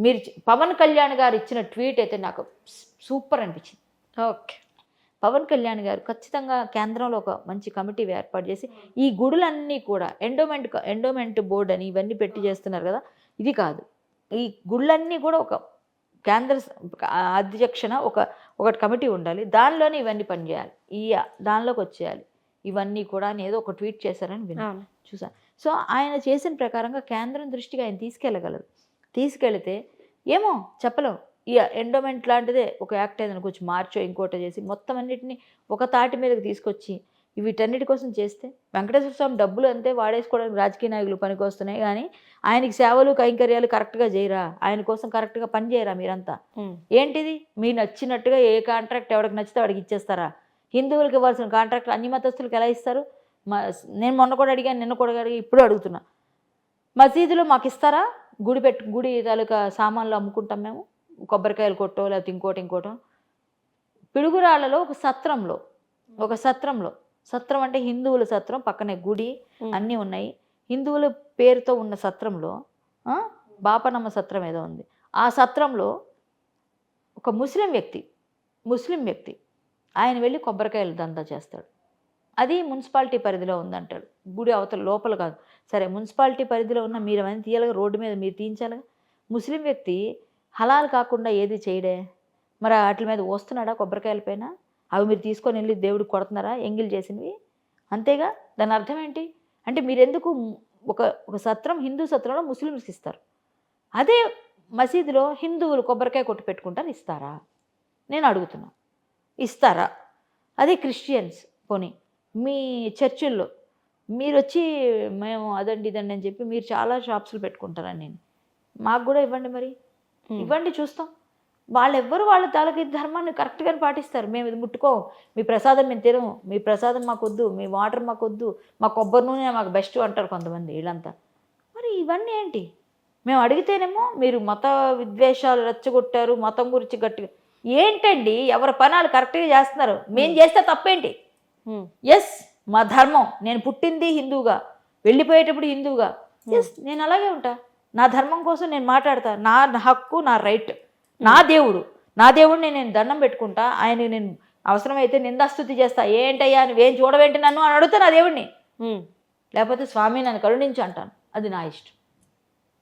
మీరు పవన్ కళ్యాణ్ గారు ఇచ్చిన ట్వీట్ అయితే నాకు సూపర్ అనిపించింది. ఓకే. పవన్ కళ్యాణ్ గారు ఖచ్చితంగా కేంద్రంలో ఒక మంచి కమిటీ ఏర్పాటు చేసి ఈ గుడులన్నీ కూడా ఎండోమెంట్ బోర్డు అని ఇవన్నీ పెట్టి చేస్తున్నారు కదా, ఇది కాదు. ఈ గుళ్ళన్నీ కూడా ఒక కేంద్ర అధ్యక్షన ఒకటి కమిటీ ఉండాలి, దానిలోనే ఇవన్నీ పనిచేయాలి, దానిలోకి వచ్చేయాలి ఇవన్నీ కూడా అని ఏదో ఒక ట్వీట్ చేశారని విన్నాను, చూసాను. సో ఆయన చేసిన ప్రకారంగా కేంద్రం దృష్టికి ఆయన తీసుకెళ్ళగలరు. తీసుకెళితే ఏమో చెప్పలేం, ఈ ఎండోమెంట్ లాంటిదే ఒక యాక్ట్ ఏదైనా కొంచెం మార్చో ఇంకోటో చేసి మొత్తం అన్నిటిని ఒక తాటి మీదకి తీసుకొచ్చి వీటన్నిటి కోసం చేస్తే వెంకటేశ్వర స్వామి డబ్బులు అంతే వాడేసుకోవడానికి రాజకీయ నాయకులు పనికి వస్తున్నాయి, కానీ ఆయనకి సేవలు కైంకర్యాలు కరెక్ట్గా చేయరా, ఆయన కోసం కరెక్ట్గా పని చేయరా మీరంతా? ఏంటిది మీరు నచ్చినట్టుగా ఏ కాంట్రాక్ట్ ఎవరికి నచ్చితే వాడికి ఇచ్చేస్తారా? హిందువులకి ఇవ్వాల్సిన కాంట్రాక్ట్లు అన్ని మతస్థులకు ఎలా ఇస్తారు? నేను మొన్న కూడా అడిగాను, నిన్న కూడా అడిగి, ఇప్పుడు అడుగుతున్నా, మసీదులో మాకు ఇస్తారా? గుడి తాలూకా సామాన్లు అమ్ముకుంటాం మేము, కొబ్బరికాయలు కొట్టో లేకపోతే ఇంకోటో. పిడుగురాళ్లలో ఒక సత్రం అంటే హిందువుల సత్రం, పక్కనే గుడి అన్నీ ఉన్నాయి. హిందువుల పేరుతో ఉన్న సత్రంలో బాపనమ్మ సత్రం ఏదో ఉంది. ఆ సత్రంలో ఒక ముస్లిం వ్యక్తి ఆయన వెళ్ళి కొబ్బరికాయలు దందా చేస్తాడు. అది మున్సిపాలిటీ పరిధిలో ఉందంటాడు, గుడి అవతల లోపల కాదు. సరే, మున్సిపాలిటీ పరిధిలో ఉన్న మీరు అవన్నీ తీయాలిగా, రోడ్డు మీద మీరు తీయించాలిగా. ముస్లిం వ్యక్తి హలాల్ కాకుండా ఏది చేయడే, మరి వాటి మీద వస్తున్నాడా కొబ్బరికాయల పైన? అవి మీరు తీసుకొని వెళ్ళి దేవుడికి కొడుతున్నారా ఎంగిల్ చేసినవి? అంతేగా. దాని అర్థం ఏంటి అంటే మీరెందుకు ఒక సత్రం, హిందూ సత్రంలో ముస్లిమ్స్కి ఇస్తారు, అదే మసీదులో హిందువులు కొబ్బరికాయ కొట్టి పెట్టుకుంటారు, ఇస్తారా? నేను అడుగుతున్నా, ఇస్తారా? అదే క్రిస్టియన్స్, పోనీ మీ చర్చిల్లో మీరు వచ్చి మేము అదండి ఇదండి అని చెప్పి మీరు చాలా షాప్స్లు పెట్టుకుంటారని, నేను మాకు కూడా ఇవ్వండి, మరి ఇవ్వండి, చూస్తాం. వాళ్ళెవ్వరు వాళ్ళ తాలూకు ధర్మాన్ని కరెక్ట్గానే పాటిస్తారు. మేము ఇది ముట్టుకోం, మీ ప్రసాదం మేము తినము, మీ ప్రసాదం మాకు వద్దు, మీ వాటర్ మాకు వద్దు, మా కొబ్బరి నూనె మాకు బెస్ట్ అంటారు కొంతమంది వీళ్ళంతా. మరి ఇవన్నీ ఏంటి? మేము అడిగితేనేమో మీరు మత విద్వేషాలు రెచ్చగొట్టారు, మతం గురించి గట్టిగా. ఏంటండి, ఎవరి పనాలు కరెక్ట్గా చేస్తున్నారు, మేము చేస్తే తప్పేంటి? ఎస్, మా ధర్మం, నేను పుట్టింది హిందువుగా, వెళ్ళిపోయేటప్పుడు హిందువుగా, ఎస్ నేను అలాగే ఉంటా, నా ధర్మం కోసం నేను మాట్లాడతా, నా హక్కు, నా రైట్, నా దేవుడిని నేను దండం పెట్టుకుంటా, ఆయన నేను అవసరమైతే నిందాస్తుతి చేస్తా. ఏంటయ్యా నువ్వేం చూడవేంటి నన్ను అని అడుగుతా నా దేవుడిని, లేకపోతే స్వామి నన్ను కరుణించి అంటాను. అది నా ఇష్టం,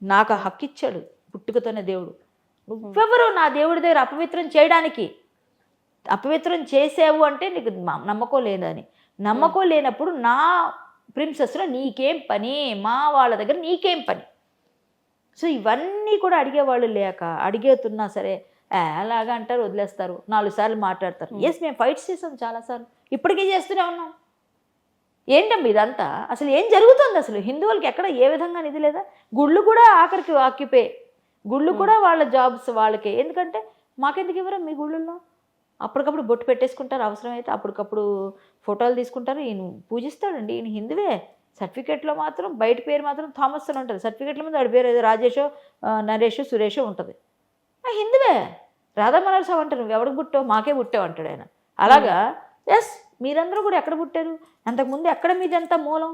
నాకు ఆ హక్కు ఇచ్చాడు పుట్టుకతోనే దేవుడు. నువ్వెవరు నా దేవుడి దగ్గర అపవిత్రం చేయడానికి? అపవిత్రం చేసావు అంటే నీకు నమ్మకం లేదని. నమ్మకం లేనప్పుడు నా ప్రిన్సెస్లో నీకేం పని, మా వాళ్ళ దగ్గర నీకేం పని? సో ఇవన్నీ కూడా అడిగేవాళ్ళు లేక, అడిగేతున్నా సరే అలాగా అంటారు, వదిలేస్తారు, 4 సార్లు మాట్లాడతారు. ఎస్, మేము ఫైట్స్ చేసాం చాలాసార్లు, ఇప్పటికీ చేస్తూనే ఉన్నాం. ఏంటమ్మా ఇదంతా? అసలు ఏం జరుగుతుంది? అసలు హిందువులకి ఎక్కడ ఏ విధంగా ఇది లేదా? గుళ్ళు కూడా ఆఖరికి ఆక్యుపై, గుళ్ళు కూడా వాళ్ళ జాబ్స్ వాళ్ళకే. ఎందుకంటే మాకెందుకు ఇవ్వరా మీ గుళ్ళల్లో? అప్పటికప్పుడు బొట్టు పెట్టేసుకుంటారు, అవసరమైతే అప్పటికప్పుడు ఫోటోలు తీసుకుంటారు. ఈయన పూజిస్తాడండి, ఈయన హిందువే. సర్టిఫికేట్లో మాత్రం బయట పేరు మాత్రం థామస్ అని ఉంటుంది, సర్టిఫికేట్ల మీద వాడి పేరు ఏదో రాజేషో నరేషో సురేషో ఉంటుంది. హిందువే. రాధా మనోహర్ సాబ్ అంటారు, నువ్వు ఎవరికి పుట్టావు? మాకే పుట్టావు అంటాడు ఆయన. అలాగా ఎస్, మీరందరూ కూడా ఎక్కడ పుట్టారు? అంతకుముందు ఎక్కడ మీదంతా మూలం?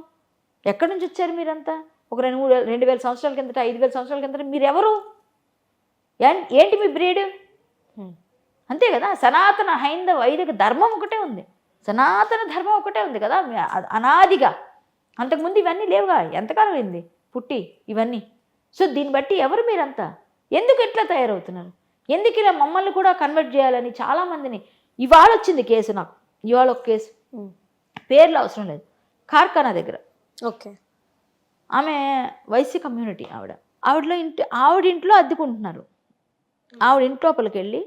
ఎక్కడి నుంచి వచ్చారు మీరంతా? ఒక 2,000 సంవత్సరాల కిందట, 5,000 సంవత్సరాల కిందట మీరెవరు? ఏంటి మీ బ్రీడ్? అంతే కదా. సనాతన హైందవ వైదిక ధర్మం ఒకటే ఉంది, సనాతన ధర్మం ఒకటే ఉంది కదా అనాదిగా. అంతకుముందు ఇవన్నీ లేవుగా, ఎంతకాలం అయింది పుట్టి ఇవన్నీ. సో దీన్ని బట్టి ఎవరు మీరంతా? ఎందుకు ఎట్లా తయారవుతున్నారు? ఎందుకు ఇలా మమ్మల్ని కూడా కన్వర్ట్ చేయాలని చాలామందిని. ఇవాళ వచ్చింది కేసు, నాకు ఇవాళ ఒక కేసు, పేర్లు అవసరం లేదు, కార్ఖానా దగ్గర. ఓకే. ఆమె వైశ్య కమ్యూనిటీ, ఆవిడ ఇంట్లో అద్దెకుంటున్నారు. ఆవిడ ఇంటి లోపలికి వెళ్ళి,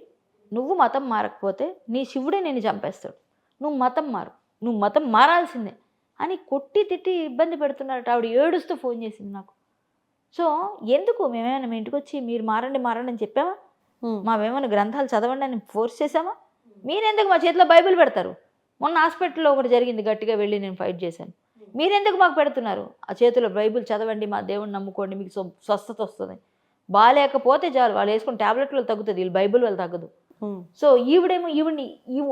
నువ్వు మతం మారకపోతే నీ శివుడే నేను చంపేస్తాడు, నువ్వు మతం మారు, నువ్వు మతం మారాల్సిందే అని కొట్టి తిట్టి ఇబ్బంది పెడుతున్నారట. ఆవిడ ఏడుస్తూ ఫోన్ చేసింది నాకు. సో ఎందుకు మేమేమైనా మీ ఇంటికి వచ్చి మీరు మారండి అని చెప్పామా? మావేమైనా గ్రంథాలు చదవండి అని ఫోర్స్ చేసామా? మీరెందుకు మా చేతిలో బైబిల్ పెడతారు? మొన్న హాస్పిటల్లో ఒకటి జరిగింది, గట్టిగా వెళ్ళి నేను ఫైట్ చేశాను. మీరెందుకు మాకు పెడుతున్నారు? ఆ చేతిలో బైబిల్ చదవండి, మా దేవుడిని నమ్ముకోండి, మీకు స్వస్థత వస్తుంది. బాగాలేకపోతే చాలు, వాళ్ళు వేసుకుని ట్యాబ్లెట్లు తగ్గుతుంది, వీళ్ళు బైబిల్ వాళ్ళు తగ్గదు. సో ఈవిడేమో ఈవిడ్ని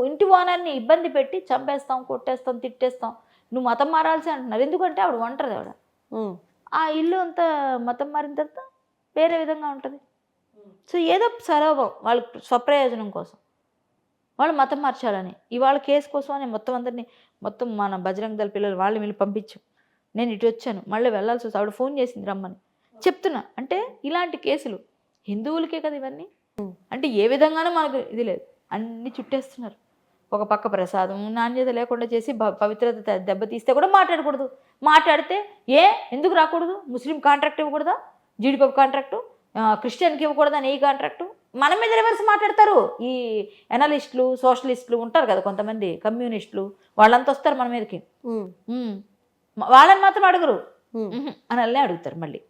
ఇంటి ఓనర్ని ఇబ్బంది పెట్టి చంపేస్తాం, కొట్టేస్తాం, తిట్టేస్తాం, నువ్వు మతం మారాల్సి అంటున్నారు. ఎందుకంటే ఆవిడ ఒంటరిది, ఆవిడ ఆ ఇల్లు అంతా మతం మారిన తర్వాత వేరే విధంగా ఉంటుంది. సో ఏదో సరవం వాళ్ళకి స్వప్రయోజనం కోసం వాళ్ళు మతం మార్చాలని ఇవాళ కేసు కోసం అని మొత్తం అందరినీ మొత్తం మన బజరంగ దళ పిల్లలు వాళ్ళు వీళ్ళు పంపించు, నేను ఇటు వచ్చాను, మళ్ళీ వెళ్ళాల్సి వస్తుంది. ఆవిడ ఫోన్ చేసింది రమ్మని చెప్తున్నా. అంటే ఇలాంటి కేసులు హిందువులకే కదా ఇవన్నీ. అంటే ఏ విధంగానూ మనకు ఇది లేదు, అన్నీ చుట్టేస్తున్నారు. ఒక పక్క ప్రసాదం నాణ్యత లేకుండా చేసి పవిత్రత దెబ్బతీస్తే కూడా మాట్లాడకూడదు. మాట్లాడితే ఎందుకు రాకూడదు? ముస్లిం కాంట్రాక్ట్ ఇవ్వకూడదా? జీడిపప్పు కాంట్రాక్టు క్రిస్టియన్కి ఇవ్వకూడదా? నెయ్యి కాంట్రాక్టు మన మీద రివర్స్ మాట్లాడతారు. ఈ ఎనలిస్టులు సోషలిస్టులు ఉంటారు కదా కొంతమంది, కమ్యూనిస్టులు, వాళ్ళంతా వస్తారు మన మీదకి. వాళ్ళని మాత్రం అడగరు, అని వాళ్ళే అడుగుతారు. మళ్ళీ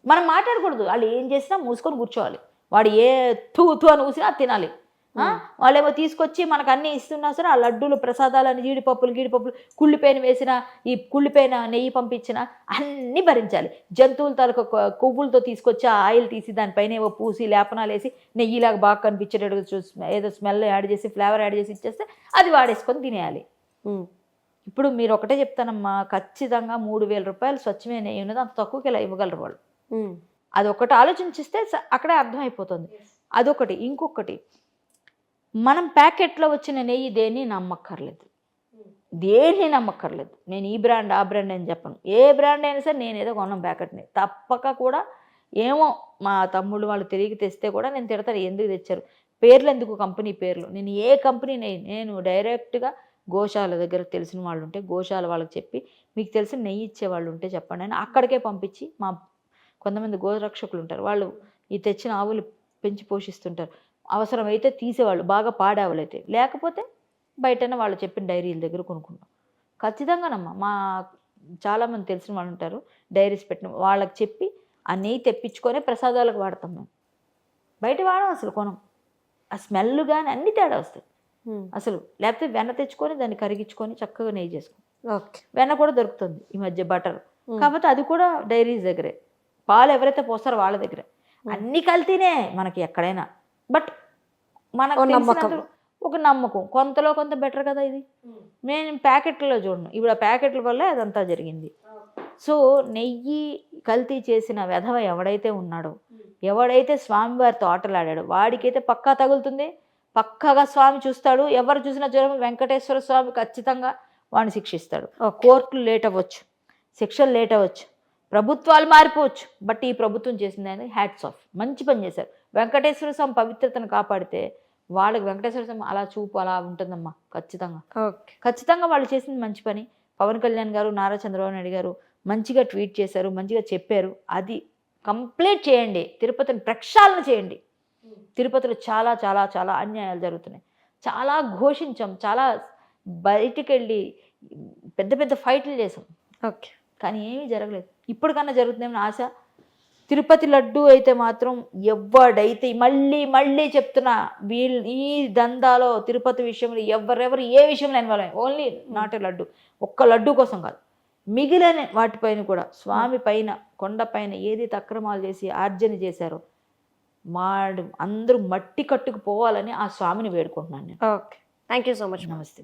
మనం మాట్లాడకూడదు. వాళ్ళు ఏం చేసినా మూసుకొని కూర్చోవాలి. వాడు ఏ తూ అని ఊసినా తినాలి. వాళ్ళేమో తీసుకొచ్చి మనకు అన్నీ ఇస్తున్నా సరే ఆ లడ్డూలు ప్రసాదాలని గీడిపప్పులు కుళ్ళిపోయిన వేసిన ఈ కుళ్ళిపోయిన నెయ్యి పంపించిన అన్నీ భరించాలి. జంతువుల తాలూకు కొవ్వులతో తీసుకొచ్చి ఆ ఆయిల్ తీసి దానిపైన ఏవో పూసి లేపనాలు వేసి నెయ్యిలాగా బాగా కనిపించేటట్టు ఏదో స్మెల్ యాడ్ చేసి ఫ్లేవర్ యాడ్ చేసి ఇచ్చేస్తే అది వాడేసుకొని తినేయాలి. ఇప్పుడు మీరు ఒకటే చెప్తానమ్మా, ఖచ్చితంగా 3,000 రూపాయలు స్వచ్ఛమైన నెయ్యి ఉన్నది, అంత తక్కువకి ఇలా ఇవ్వగలరు వాళ్ళు. అది ఒకటి ఆలోచించిస్తే అక్కడే అర్థమైపోతుంది. అదొకటి. ఇంకొకటి, మనం ప్యాకెట్లో వచ్చిన నెయ్యి దేన్ని నమ్మక్కర్లేదు, నేను ఈ బ్రాండ్ ఆ బ్రాండ్ అని చెప్పను. ఏ బ్రాండ్ అయినా సరే నేను ఏదో కొన్నాను ప్యాకెట్ని తప్పక కూడా ఏమో మా తమ్ముళ్ళు వాళ్ళు తిరిగి తెస్తే కూడా నేను తిడతాను, ఎందుకు తెచ్చారు, పేర్లు ఎందుకు, కంపెనీ పేర్లు. నేను ఏ కంపెనీ నెయ్యి నేను డైరెక్ట్గా గోశాల దగ్గర తెలిసిన వాళ్ళు ఉంటే గోశాల వాళ్ళకి చెప్పి, మీకు తెలిసిన నెయ్యి ఇచ్చేవాళ్ళు ఉంటే చెప్పండి అని అక్కడికే పంపించి, మా కొంతమంది గోరక్షకులు ఉంటారు, వాళ్ళు ఈ తెచ్చిన ఆవులు పెంచి పోషిస్తుంటారు, అవసరమైతే తీసేవాళ్ళు బాగా పాడావులైతే, లేకపోతే బయటనే వాళ్ళు చెప్పిన డైరీల దగ్గర కొనుక్కుంటాం. ఖచ్చితంగానమ్మా మా చాలామంది తెలిసిన వాళ్ళు ఉంటారు డైరీస్ పెట్టిన వాళ్ళకి చెప్పి ఆ నెయ్యి తెప్పించుకొని ప్రసాదాలకు వాడతాం మేము. బయట వాడం అసలు కొనం. ఆ స్మెల్ కానీ అన్ని తేడా వస్తాయి అసలు. లేకపోతే వెన్న తెచ్చుకొని దాన్ని కరిగించుకొని చక్కగా నెయ్యి చేసుకో. వెన్న కూడా దొరుకుతుంది ఈ మధ్య, బటర్. కాకపోతే అది కూడా డైరీస్ దగ్గరే. పాలు ఎవరైతే పోస్తారో వాళ్ళ దగ్గరే. అన్ని కల్తీనే మనకి ఎక్కడైనా. బట్ మనకు ఒక నమ్మకం, కొంతలో కొంత బెటర్ కదా ఇది. నేను ప్యాకెట్లలో చూడను, ఇప్పుడు ఆ ప్యాకెట్ల వల్ల అదంతా జరిగింది. సో నెయ్యి కల్తీ చేసిన వెధవ ఎవడైతే ఉన్నాడో, ఎవడైతే స్వామివారితో ఆటలాడాడో వాడికైతే పక్కా తగులుతుంది, పక్కాగా స్వామి చూస్తాడు. ఎవరు చూసినా జ్వరం వెంకటేశ్వర స్వామి ఖచ్చితంగా వాడిని శిక్షిస్తాడు. కోర్టులు లేట్ అవ్వచ్చు, శిక్షలు లేట్ అవ్వచ్చు, ప్రభుత్వాలు మారిపోవచ్చు, బట్ ఈ ప్రభుత్వం చేసింది అనేది హ్యాట్స్ ఆఫ్. మంచి పని చేశారు. వెంకటేశ్వర స్వామి పవిత్రతను కాపాడితే వాళ్ళకి వెంకటేశ్వర స్వామి అలా చూపు అలా ఉంటుందమ్మా. ఖచ్చితంగా వాళ్ళు చేసింది మంచి పని. పవన్ కళ్యాణ్ గారు, నారా చంద్రబాబు నాయుడు గారు మంచిగా ట్వీట్ చేశారు, మంచిగా చెప్పారు. అది కంప్లీట్ చేయండి. తిరుపతిని ప్రక్షాళన చేయండి. తిరుపతిలో చాలా చాలా చాలా అన్యాయాలు జరుగుతున్నాయి. చాలా ఘోషించాం, చాలా బయటికి వెళ్ళి పెద్ద పెద్ద ఫైట్లు చేసాం, కానీ ఏమీ జరగలేదు. ఇప్పటికన్నా జరుగుతుందేమో ఆశ. తిరుపతి లడ్డు అయితే మాత్రం ఎవడైతే మళ్ళీ చెప్తున్నా, ఈ దందాలో తిరుపతి విషయంలో ఎవరెవరు ఏ విషయంలో involve, only not a laddu, ఒక్క లడ్డు కోసం కాదు, మిగిలిన వాటిపైన కూడా స్వామి పైన కొండపైన ఏదైతే అక్రమాలు చేసి ఆర్జన చేశారో అందరూ మట్టి కట్టుకు పోవాలని ఆ స్వామిని వేడుకుంటున్నాను నేను. Thank you so much. నమస్తే.